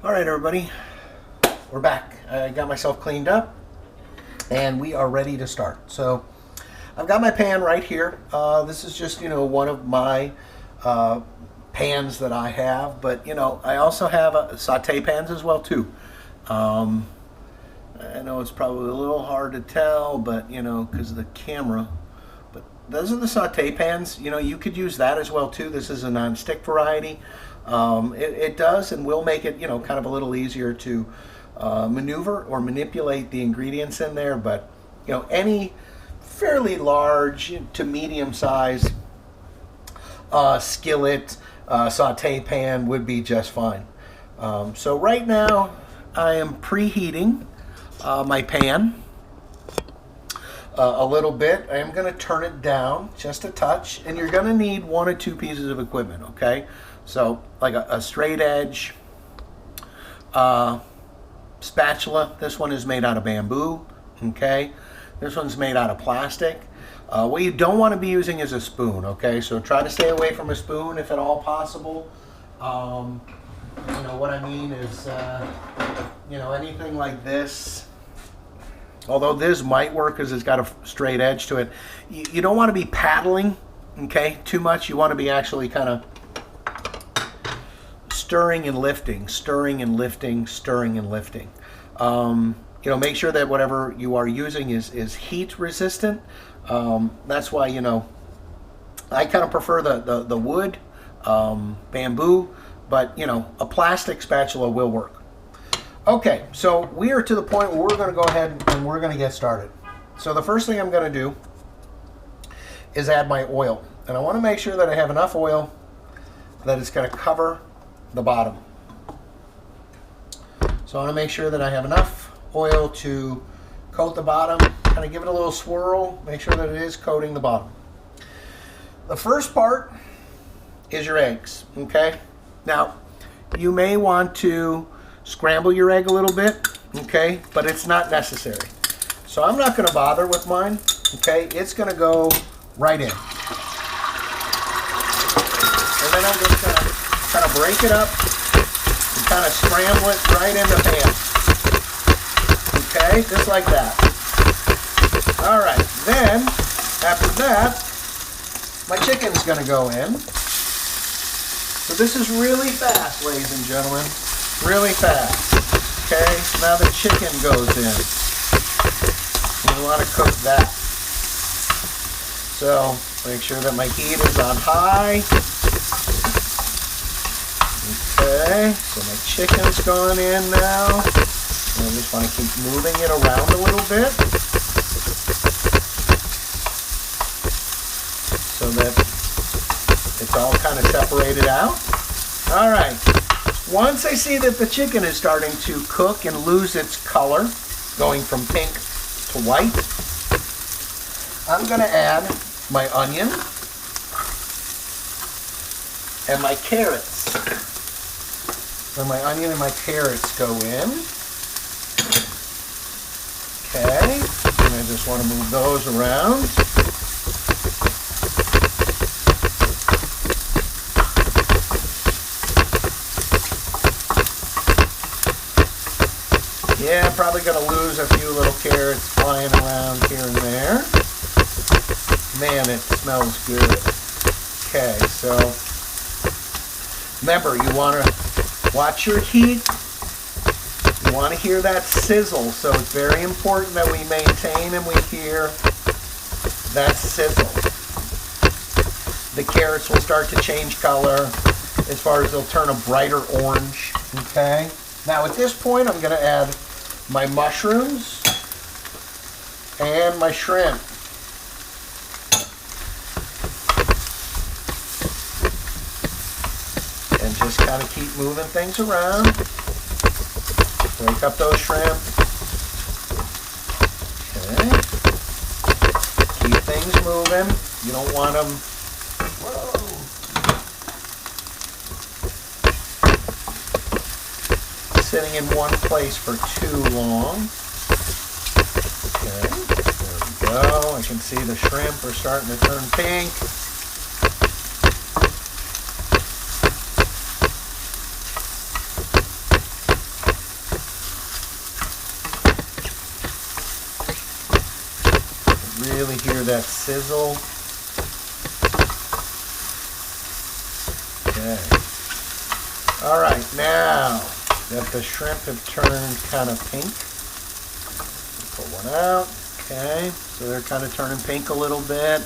All right, everybody, we're back. I got myself cleaned up, and we are ready to start. So I've got my pan right here. This is just, one of my pans that I have, but, I also have saute pans as well, too. Um, I know it's probably a little hard to tell, but, because of the camera. But those are the saute pans. You could use that as well, too. This is a non-stick variety. It does and will make it, kind of a little easier to maneuver or manipulate the ingredients in there. But, any fairly large to medium size skillet, saute pan would be just fine. So right now I am preheating my pan a little bit. I am going to turn it down just a touch, and you're going to need one or two pieces of equipment, okay? So like a straight edge spatula. This one is made out of bamboo, okay? This one's made out of plastic. What you don't want to be using is a spoon, okay? So try to stay away from a spoon if at all possible. What I mean is, anything like this. Although this might work because it's got a straight edge to it. You don't want to be paddling, okay, too much. You want to be actually kind of stirring and lifting, stirring and lifting, stirring and lifting. Make sure that whatever you are using is heat resistant. That's why, I kind of prefer the wood, bamboo, but, a plastic spatula will work. Okay, so we are to the point where we're going to go ahead and we're going to get started. So the first thing I'm going to do is add my oil. And I want to make sure that I have enough oil that it's going to cover the bottom. So I want to make sure that I have enough oil to coat the bottom, kind of give it a little swirl, make sure that it is coating the bottom. The first part is your eggs, okay? Now, you may want to scramble your egg a little bit, okay? But it's not necessary. So I'm not going to bother with mine, okay? It's going to go right in. And then I'm just going to kind of break it up and kind of scramble it right in the pan. Okay, just like that. All right, then after that, my chicken's going to go in. So this is really fast, ladies and gentlemen, really fast. Okay, now the chicken goes in. You want to cook that. So make sure that my heat is on high. Okay, so my chicken's gone in now. And I just want to keep moving it around a little bit so that it's all kind of separated out. All right, once I see that the chicken is starting to cook and lose its color, going from pink to white, I'm going to add my onion and my carrots. So my onion and my carrots go in. Okay, and I just want to move those around. Yeah, probably going to lose a few little carrots flying around here and there. Man, it smells good. Okay, so remember, you want to watch your heat. You want to hear that sizzle, so it's very important that we maintain and we hear that sizzle. The carrots will start to change color as far as they'll turn a brighter orange. Okay. Now at this point, I'm going to add my mushrooms and my shrimp. And just kind of keep moving things around. Break up those shrimp. Okay. Keep things moving. You don't want them. Whoa. Sitting in one place for too long. Okay. There we go. I can see the shrimp are starting to turn pink. really hear that sizzle. Okay. All right, now that the shrimp have turned kind of pink, pull one out. Okay, so they're kind of turning pink a little bit.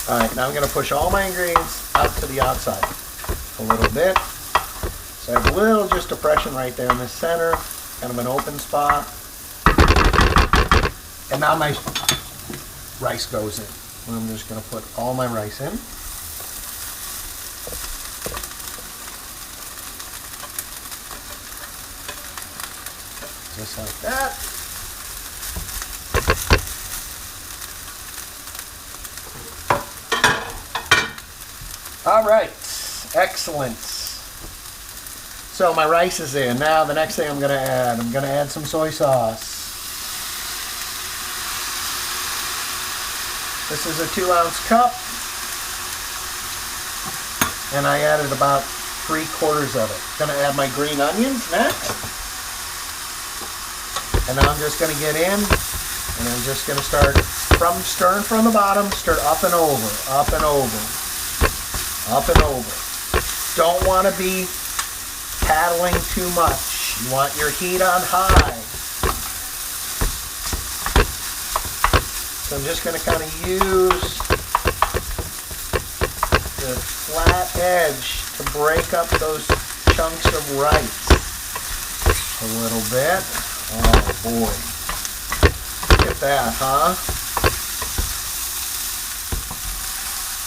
All right, now I'm going to push all my ingredients out to the outside a little bit. So I have a little just depression right there in the center, kind of an open spot. And now my rice goes in. I'm just going to put all my rice in. Just like that. All right, excellent. So my rice is in. Now the next thing I'm going to add some soy sauce. This is a 2-ounce cup, and I added about 3/4 of it. Going to add my green onions next, and now I'm just going to get in, and I'm just going to start from stirring from the bottom, stir up and over, up and over, up and over. Don't want to be paddling too much. You want your heat on high. So I'm just going to kind of use the flat edge to break up those chunks of rice a little bit. Oh boy. Look at that, huh?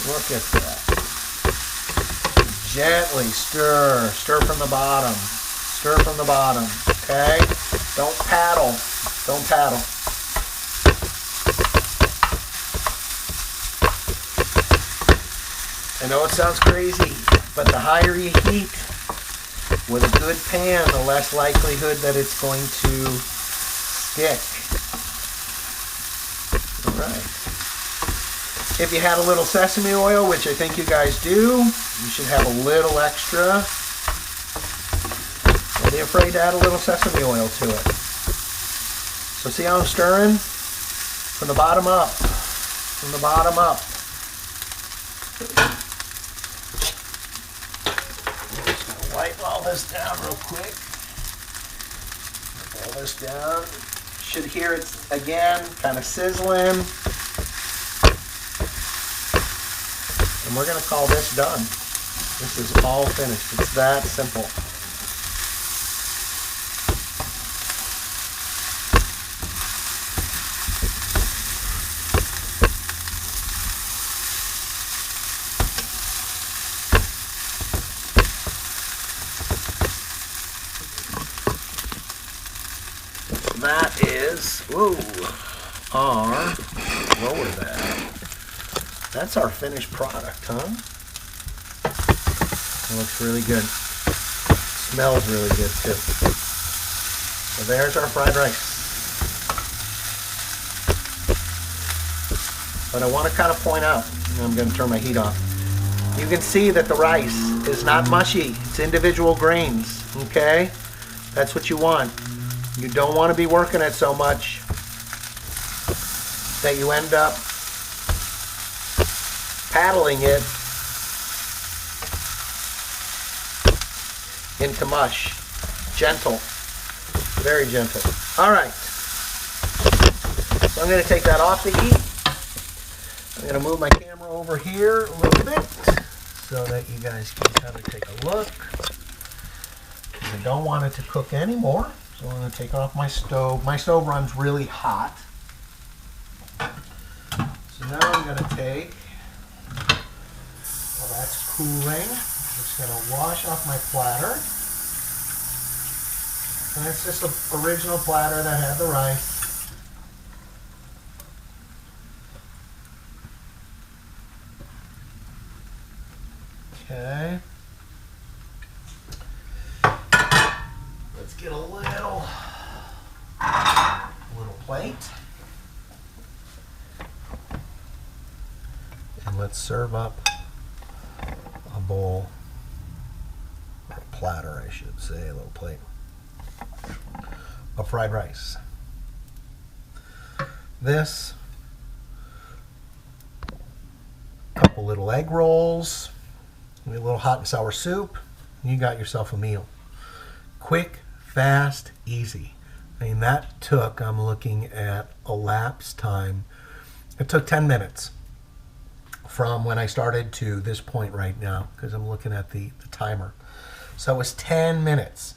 Look at that. Gently stir. Stir from the bottom. Stir from the bottom. Okay? Don't paddle. Don't paddle. I know it sounds crazy, but the higher you heat with a good pan, the less likelihood that it's going to stick. All right. If you had a little sesame oil, which I think you guys do, you should have a little extra. Don't be afraid to add a little sesame oil to it. So see how I'm stirring? From the bottom up. From the bottom up. Wipe all this down real quick. Wipe all this down. Should hear it again, kind of sizzling. And we're going to call this done. This is all finished. It's that simple. That is, lower that. That's our finished product, huh? It looks really good. Smells really good too. So there's our fried rice. But I want to kind of point out, I'm going to turn my heat off. You can see that the rice is not mushy. It's individual grains, okay? That's what you want. You don't want to be working it so much that you end up paddling it into mush. Gentle. Very gentle. All right. So I'm going to take that off the heat. I'm going to move my camera over here a little bit so that you guys can kind of take a look. I don't want it to cook anymore. So I'm going to take off my stove. My stove runs really hot. So now I'm going to take, well, that's cooling. I'm just going to wash off my platter. And it's just the original platter that had the rice. Okay. Let's get a little plate. And let's serve up a bowl. platter, I should say, a little plate of fried rice. This, couple little egg rolls, a little hot and sour soup, and you got yourself a meal. Quick, fast, easy. I mean, that took, I'm looking at elapsed time, it took 10 minutes from when I started to this point right now, because I'm looking at the timer. So it was 10 minutes.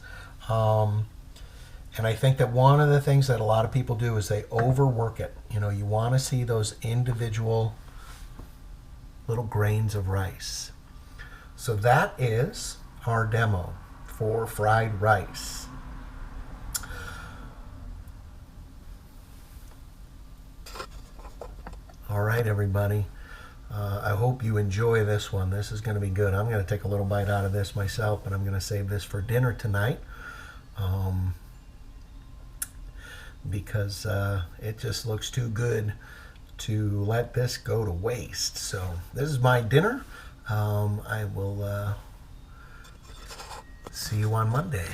And I think that one of the things that a lot of people do is they overwork it. You know, you want to see those individual little grains of rice. So that is our demo for fried rice. All right, everybody. I hope you enjoy this one. This is going to be good. I'm going to take a little bite out of this myself, but I'm going to save this for dinner tonight because it just looks too good to let this go to waste. So this is my dinner. I will see you on Monday.